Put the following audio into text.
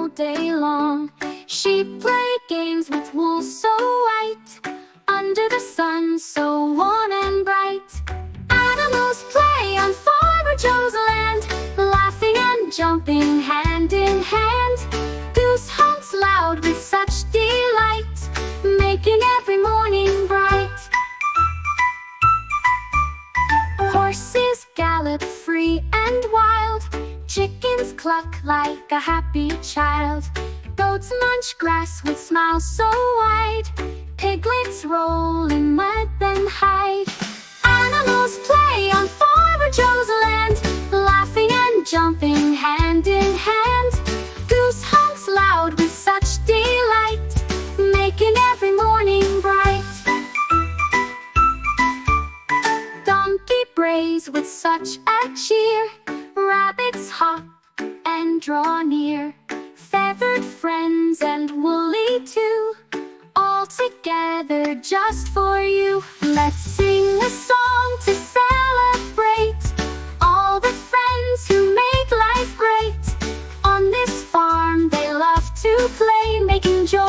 all day long. Sheep play games with wool so white, under the sun so warm and bright. Animals play on Farmer Joe's land, laughing and jumping hand in hand. Goose honks loud with such delight, making every morning bright. Horses gallop free and wild, chickens cluck like a happy child. Goats munch grass with smiles so wide, piglets roll in mud then hide. Animals play on Farmer Joe's land, laughing and jumping hand in hand. Goose honks loud with such delight, making every morning bright. Donkey brays with such a cheer, rabbits hop and draw near. Feathered friends and woolly too, all together just for you. Let's sing a song to celebrate all the friends who make life great. On this farm they love to play, making joy